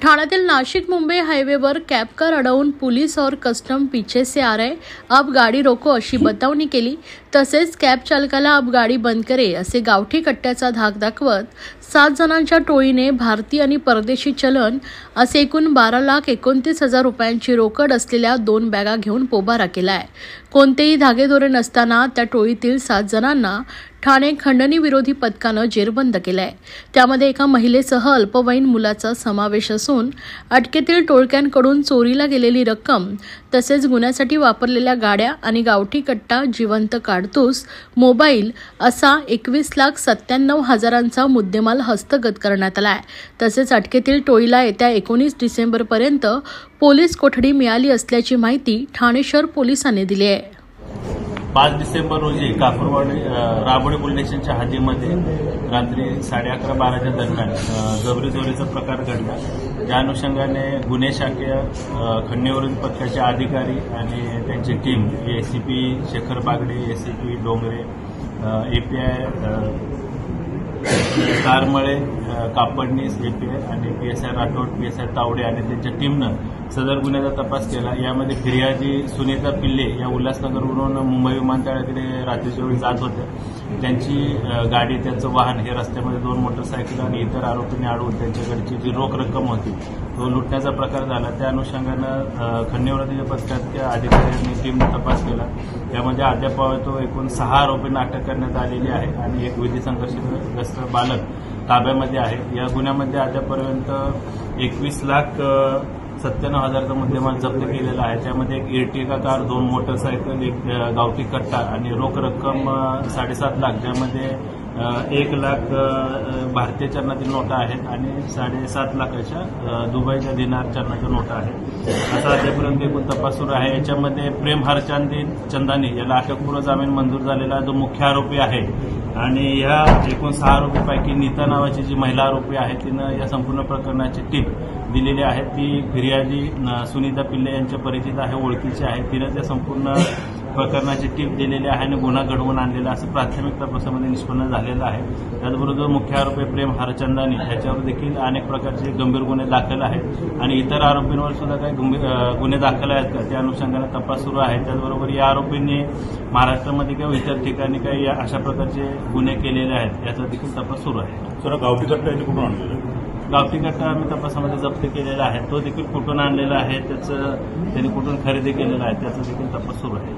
ठाण्यातील Nashik Mumbai हाईवेवर cab car अडवून police और कस्टम पीछे से आ रहे, अब गाडी रोको अशी बतावणी केली। तसेच कॅब चालकाला अब गाडी बंद करे असे गावठी कट्ट्याचा धाक दाखवत 7 जणांच्या टोळीने भारतीय आणि परदेशी चलन असे एकूण 12,29,000 रुपयांची रोकड असलेल्या 2 बॅगा घेऊन पोबारा केलाय। कोणतेही धागेदोरे नसताना त्या टोळीतील 7 जणांना ठाणे खंडणी विरोधी पथकानं जेरबंद केलंय। त्यामध्ये एका महिलेसह अल्पवयीन मुलाचा समावेश असून अटकेतील टोळक्यांकडून चोरीला गेलेली रक्कम तसेच गुन्ह्यासाठी वापरलेल्या गाड्या आणि गावठी कट्टा, जिवंत काडतूस, मोबाईल असा 21,97,000चा मुद्देमाल हस्तगत करण्यात आलाय। तसेच अटकेतील टोळीला येत्या 19 डिसेंबरपर्यंत पोलीस कोठडी मिळाली असल्याची माहिती ठाणे शहर पोलिसांनी दिली आहे। 5 डिसेंबर रोजी कापूरवाडी राबोडी पोलीस स्टेशनच्या हद्दीमध्ये रात्री 11:30-12च्या दरम्यान जबरी चोरीचा प्रकार घडला। त्या अनुषंगाने गुन्हे शाखेय खंडणी विरोधी पथकाचे अधिकारी आणि त्यांची team ACP Shekhar Bagde, ACP Dongre, API Karmale, Kapadnis, API आणि पीएसआय राठोड, पीएसआय तावडे आणि त्यांच्या टीमनं सदर गुन्ह्याचा तपास केला। यामध्ये फिर्यादी सुनीता पिल्ले या उल्हासनगरवरून मुंबई विमानतळाकडे रात्रीच्या वेळी जात होत्या। त्यांची गाडी, त्यांचं वाहन हे रस्त्यामध्ये 2 मोटरसायकल आणि इतर आरोपींनी अडवून त्यांच्याकडची जी रोख रक्कम होती तो लुटण्याचा प्रकार झाला। त्या अनुषंगानं खंडणी विरोधी पथकाच्या अधिकाऱ्यांनी टीमने तपास केला। त्यामध्ये अद्याप तो एकूण 6 आरोपींना अटक करण्यात आलेली आहे आणि एक विधी संघर्षग्रस्त बालक ताब्यामध्ये आहे। या गुन्ह्यामध्ये अद्यापर्यंत 21,97,000चा मुद्देमाल जप्त केलेला आहे। त्यामध्ये एक इर्टिगा कार, 2 मोटरसायकल, एक गावठी कट्टा आणि रोख रक्कम 7.5 लाख, ज्यामध्ये 1 लाख भारतीय चलनातील नोटा आहेत आणि 7.5 लाखाच्या दुबईच्या दिनार चलनाच्या नोटा आहेत। असा अद्यापर्यंत एकूण तपास सुरू आहे। याच्यामध्ये प्रेम हरचंदानी याला अटकपूर्व जामीन मंजूर झालेला जो मुख्य आरोपी आहे आणि या एकूण 6 आरोपीपैकी नीता नावाची जी महिला आरोपी आहे तिनं या संपूर्ण प्रकरणाची टीप दिलेली आहे। ती फिर्यादी सुनीता पिल्ले यांच्या परिचित आहे, ओळखीची आहे। तिनं त्या संपूर्ण प्रकरणाची टीप दिलेली आहे आणि गुन्हा घडवून आणलेला असं प्राथमिक तपासामध्ये निष्पन्न झालेलं आहे। त्याचबरोबर मुख्य आरोपी प्रेम हरचंदानी याच्यावर देखील अनेक प्रकारचे गंभीर गुन्हे दाखल आहेत आणि इतर आरोपींवर सुद्धा काही गुन्हे दाखल आहेत का त्या अनुषंगाने तपास सुरू आहे। त्याचबरोबर या आरोपींनी महाराष्ट्रामध्ये किंवा इतर ठिकाणी काही अशा प्रकारचे गुन्हे केलेले आहेत याचा देखील तपास सुरू आहे। सर, गावठी कट्टा याची कुठून आणलेला आहे? गावठी कट्टा आम्ही तपासामध्ये जप्त केलेला आहे, तो देखील कुठून आणलेला आहे, त्यांनी कुठून खरेदी केलेला आहे त्याचा देखील तपास सुरू आहे।